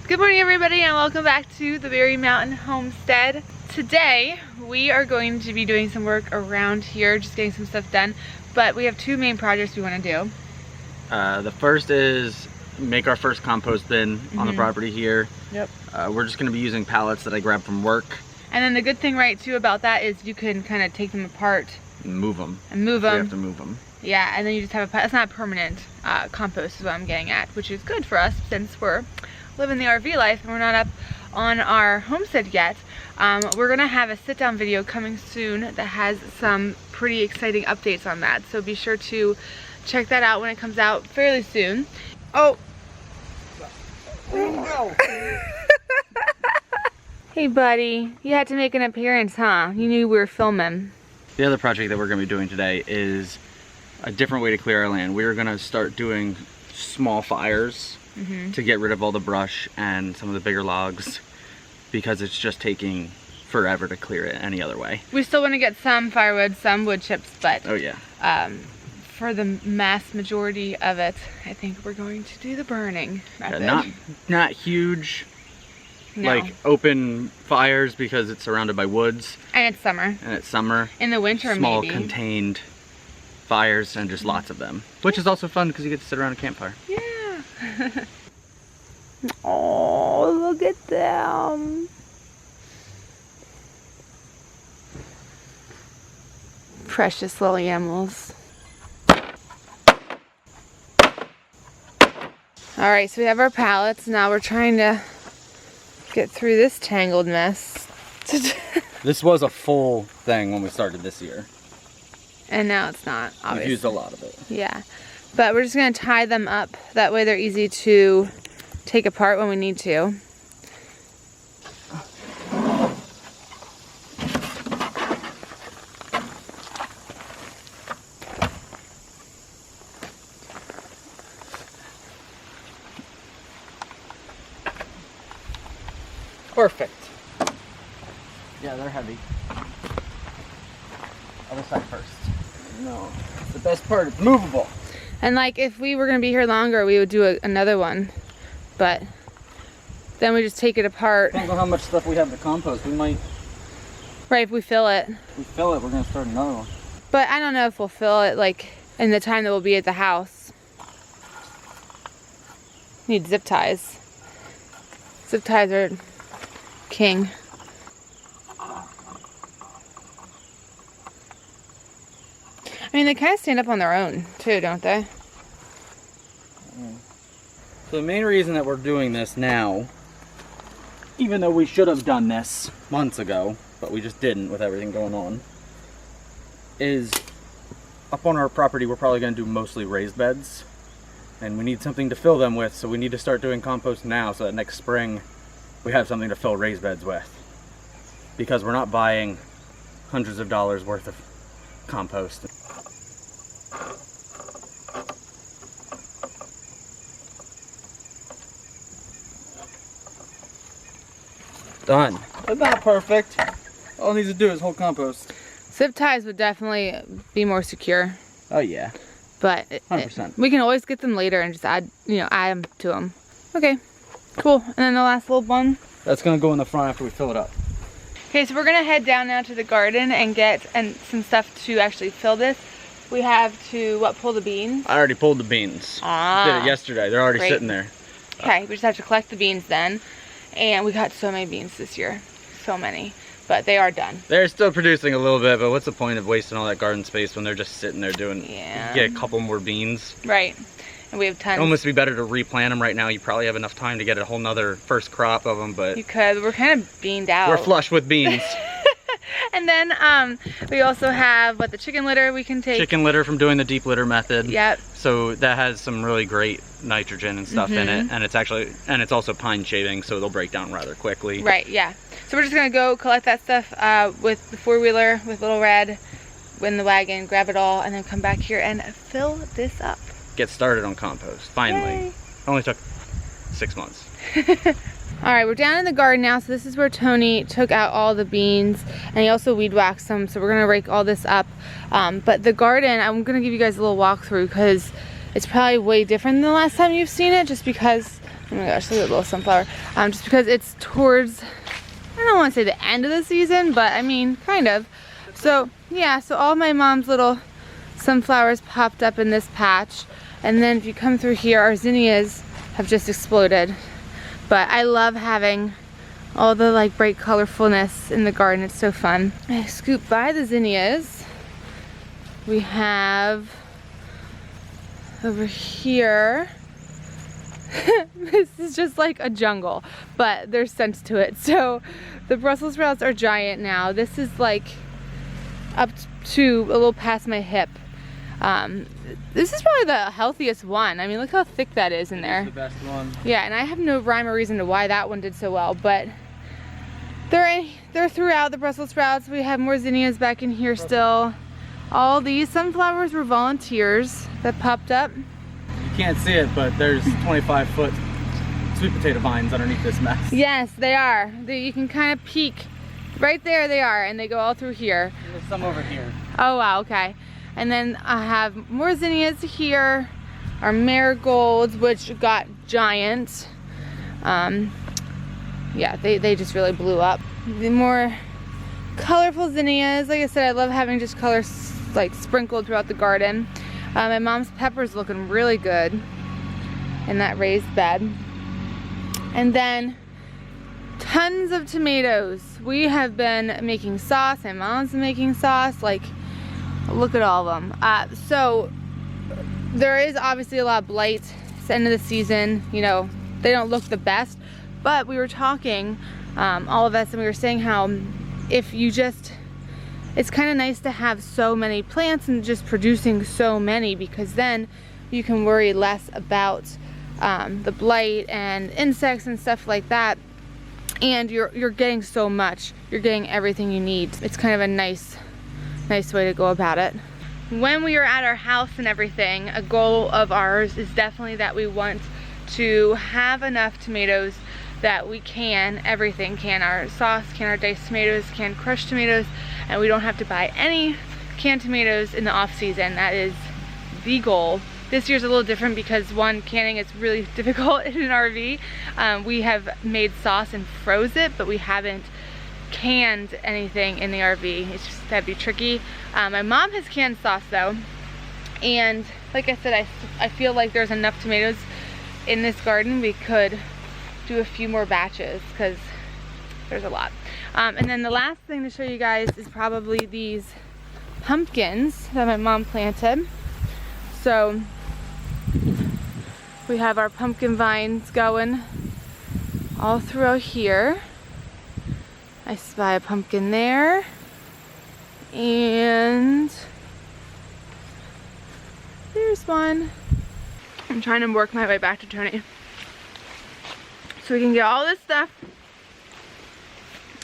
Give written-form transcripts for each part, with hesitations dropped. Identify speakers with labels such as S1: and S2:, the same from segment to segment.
S1: Good morning everybody and welcome back to the Berry Mountain Homestead. Today we are going to be doing some work around here, just getting some stuff done, but we have two main projects we want to do.
S2: The first is make our first compost bin on the property here.
S1: Yep.
S2: We're just going to be using pallets that I grabbed from work.
S1: And then the good thing right too about that is you can kind of take them apart
S2: And move them.
S1: and move them.
S2: We have to move them.
S1: Yeah, and then you just have it's not permanent compost is what I'm getting at, which is good for us since we're living the RV life and we're not up on our homestead yet. We're gonna have a sit-down video coming soon that has some pretty exciting updates on that, so be sure to check that out when it comes out fairly soon. Oh, hey buddy, you had to make an appearance, huh? You knew we were filming.
S2: The other project that we're going to be doing today is a different way to clear our land. We're going to start doing small fires to get rid of all the brush and some of the bigger logs, because it's just taking forever to clear it any other way.
S1: We still want to get some firewood, some wood chips, but
S2: oh yeah,
S1: for the mass majority of it, I think we're going to do the burning method.
S2: yeah, not huge,
S1: No.
S2: like open fires, because it's surrounded by woods
S1: And it's summer.
S2: and it's summer.
S1: In the winter,
S2: Small
S1: maybe.
S2: contained fires and just lots of them, which is also fun because you get to sit around a campfire.
S1: Yeah. Oh, look at them. Precious little animals. All right, so we have our pallets. Now we're trying to get through this tangled mess.
S2: This was a full thing when we started this year.
S1: And now it's not, obviously.
S2: We've used a lot of it.
S1: Yeah, but we're just gonna tie them up. That way they're easy to take apart when we need to.
S2: Perfect. Yeah, they're heavy. Other side first. No, it's the best part. It's movable.
S1: And like if we were gonna be here longer, we would do another one, but then we just take it apart.
S2: Depends on how much stuff we have to compost. We might,
S1: Right, if we fill it.
S2: if we fill it, we're gonna start another one.
S1: But I don't know if we'll fill it like in the time that we'll be at the house. Need zip ties. Zip ties are king. I mean, they kind of stand up on their own too, don't they?
S2: So the main reason that we're doing this now, even though we should have done this months ago, but we just didn't with everything going on, is up on our property we're probably going to do mostly raised beds, and we need something to fill them with, so we need to start doing compost now so that next spring we have something to fill raised beds with, because we're not buying hundreds of dollars worth of compost. Done. But not perfect. All it needs to do is hold compost.
S1: Zip ties would definitely be more secure,
S2: Oh yeah.
S1: but
S2: 100%.
S1: we can always get them later and just add them to them. Okay, cool. And then the last little one.
S2: That's gonna go in the front after we fill it up.
S1: Okay, so we're gonna head down now to the garden and get some stuff to actually fill this. We have to pull the beans.
S2: I already pulled the beans. Did it yesterday. They're already
S1: great.
S2: sitting there.
S1: Okay, we just have to collect the beans then. And we got so many beans this year. So many. But they are done.
S2: They're still producing a little bit, but what's the point of wasting all that garden space when they're just sitting there doing,
S1: Yeah.
S2: you get a couple more beans.
S1: Right. And we have tons.
S2: It'd almost be better to replant them right now. You probably have enough time to get a whole nother first crop of them, but
S1: You could. We're kind of beaned out.
S2: we're flush with beans.
S1: And then we also have the chicken litter we can take.
S2: Chicken litter from doing the deep litter method.
S1: Yep.
S2: So that has some really great nitrogen and stuff in it, and it's also pine shaving, so they'll break down rather quickly.
S1: Right, yeah. So we're just gonna go collect that stuff with the four-wheeler with Little Red in the wagon, grab it all, and then come back here and fill this up.
S2: Get started on compost, finally.
S1: Yay.
S2: Only took 6 months.
S1: All right, we're down in the garden now, so this is where Tony took out all the beans, and he also weed whacked some, so we're gonna rake all this up. But the garden, I'm gonna give you guys a little walkthrough because it's probably way different than the last time you've seen it, just because Oh my gosh, look at the little sunflower. Just because it's towards, I don't want to say the end of the season, but I mean, kind of. So, yeah, so all my mom's little sunflowers popped up in this patch. And then if you come through here, our zinnias have just exploded. But I love having all the like bright colorfulness in the garden. It's so fun. I scoop by the zinnias. We have over here, this is just like a jungle, but there's sense to it. So the Brussels sprouts are giant now. This is like up to a little past my hip. This is probably the healthiest one. I mean, look how thick that is in there.
S2: It's the best one.
S1: Yeah, and I have no rhyme or reason to why that one did so well, but they're throughout the Brussels sprouts. We have more zinnias back in here still. All these sunflowers were volunteers that popped up.
S2: You can't see it, but there's 25-foot sweet potato vines underneath this mess.
S1: Yes, they are. You can kind of peek. Right there they are, and they go all through here.
S2: And there's some over here.
S1: Oh wow, okay. And then I have more zinnias here. Our marigolds, which got giant. Yeah, they just really blew up. The more colorful zinnias. Like I said, I love having just colors like sprinkled throughout the garden. My mom's pepper's looking really good in that raised bed. And then tons of tomatoes. We have been making sauce, and mom's been making sauce. Like, look at all of them. So there is obviously a lot of blight. It's the end of the season. You know, they don't look the best. But we were talking, all of us, and we were saying how if you just, it's kind of nice to have so many plants and just producing so many, because then you can worry less about the blight and insects and stuff like that. And you're getting so much. You're getting everything you need. It's kind of a nice way to go about it. When we are at our house and everything, a goal of ours is definitely that we want to have enough tomatoes that we can, everything can, our sauce can, our diced tomatoes can, crushed tomatoes, and we don't have to buy any canned tomatoes in the off season. That is the goal. This year's a little different because one, canning is really difficult in an RV. We have made sauce and froze it, but we haven't canned anything in the RV. It's just, that'd be tricky. My mom has canned sauce though, and like I said, I feel like there's enough tomatoes in this garden. We could do a few more batches because there's a lot. And then the last thing to show you guys is probably these pumpkins that my mom planted. So we have our pumpkin vines going all throughout here. I spy a pumpkin there, and there's one. I'm trying to work my way back to Tony so we can get all this stuff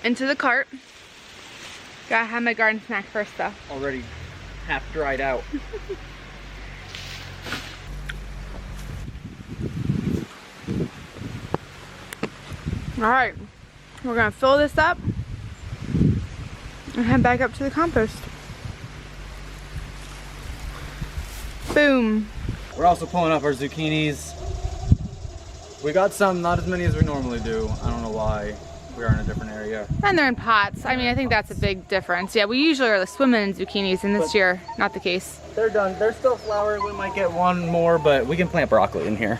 S1: into the cart. Gotta have my garden snack first though.
S2: Already half dried out.
S1: Alright, we're gonna fill this up and head back up to the compost. Boom.
S2: We're also pulling up our zucchinis. We got some, not as many as we normally do. I don't know why. We are in a different area.
S1: And they're in pots. I mean, I think that's a big difference. Yeah, we usually are swimming in zucchinis, and this year, not the case.
S2: They're done. They're still flowering. We might get one more, but we can plant broccoli in here.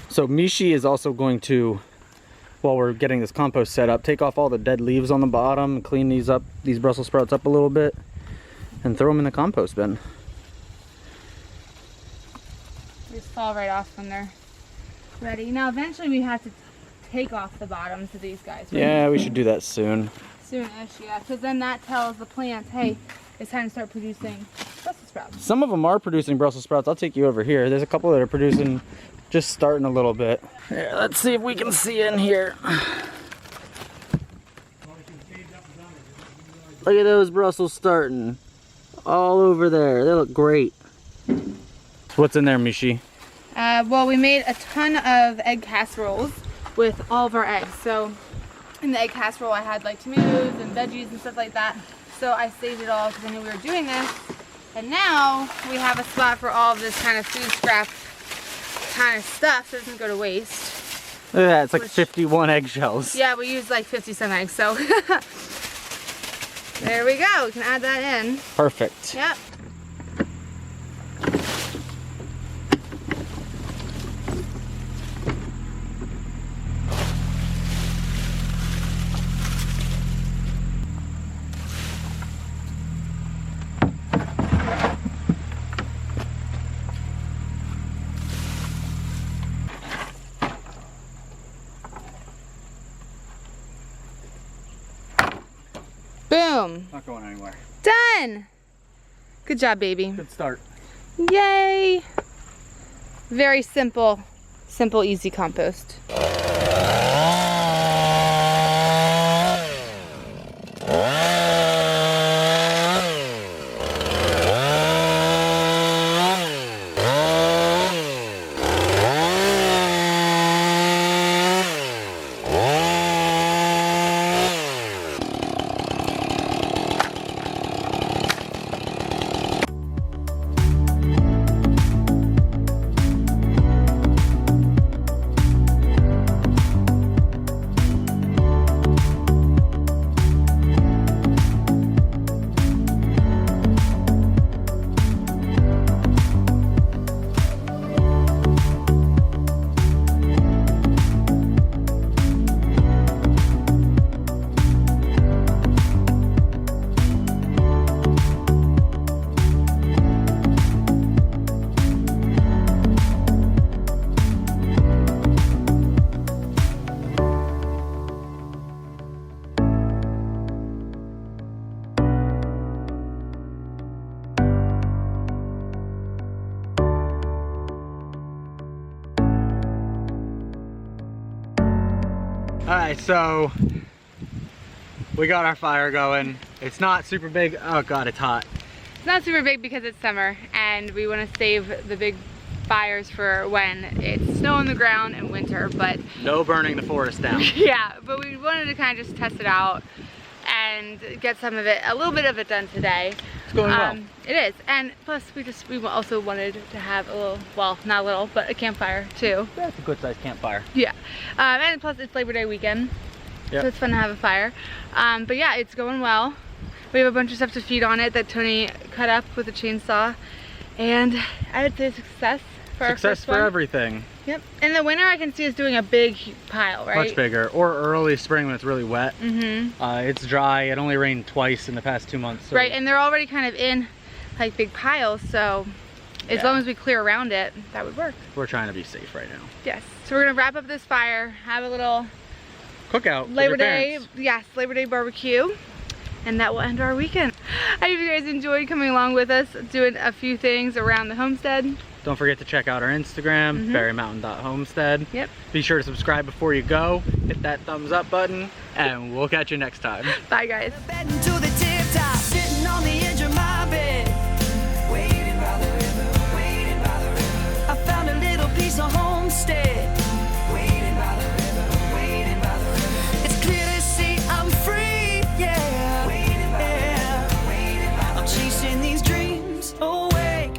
S2: So Michi is also going to, while we're getting this compost set up, take off all the dead leaves on the bottom, clean these up, these Brussels sprouts up a little bit, and throw them in the compost bin.
S1: They just fall right off when they're ready. Now eventually we have to take off the bottoms of these guys. Right?
S2: Yeah, we should do that soon.
S1: Soonish, yeah, because then that tells the plants, hey, it's time to start producing Brussels sprouts.
S2: Some of them are producing Brussels sprouts. I'll take you over here. There's a couple that are producing just starting a little bit. Here, let's see if we can see in here. Look at those Brussels starting all over there. They look great. What's in there, Michi?
S1: Well, we made a ton of egg casseroles with all of our eggs. So in the egg casserole, I had like tomatoes and veggies and stuff like that. So I saved it all because I knew we were doing this. And now we have a spot for all of this kind of food scrap kind of stuff so it doesn't go to waste.
S2: Look at that, it's like 51 eggshells.
S1: Yeah, we used like 50 some eggs, so there we go. We can add that in.
S2: Perfect.
S1: Yep. Boom.
S2: Not going anywhere.
S1: Done. Good job, baby.
S2: Good start.
S1: Yay. Very simple, easy compost.
S2: Alright, so we got our fire going. It's not super big. Oh god, it's hot.
S1: It's not super big because it's summer and we want to save the big fires for when it's snow on the ground and winter, but
S2: no burning the forest down.
S1: yeah, but we wanted to kind of just test it out and get some of it, a little bit of it done today.
S2: It's going well.
S1: It is, and plus we also wanted to have a little, well, not a little, but a campfire too.
S2: That's a good sized campfire.
S1: Yeah, and plus it's Labor Day weekend,
S2: yep. So
S1: it's fun to have a fire. But yeah, it's going well. We have a bunch of stuff to feed on it that Tony cut up with a chainsaw, and I would say success for our first one.
S2: For everything.
S1: Yep. In the winter, I can see us doing a big pile, right?
S2: Much bigger, or early spring when it's really wet.
S1: Mm-hmm.
S2: It's dry. It only rained twice in the past 2 months. So.
S1: Right, and they're already kind of in like big piles, so as long as we clear around it, that would work.
S2: We're trying to be safe right now.
S1: Yes. So we're gonna wrap up this fire, have a little
S2: cookout.
S1: Labor Day, yes, Labor Day barbecue, and that will end our weekend. I hope you guys enjoyed coming along with us, doing a few things around the homestead. Don't forget to check out our Instagram, berrymountain.homestead. Yep. Be sure to subscribe before you go. Hit that thumbs up button, and we'll catch you next time. Bye, guys. Sitting on the edge of my bed, waiting by the river, I found a little piece of homestead.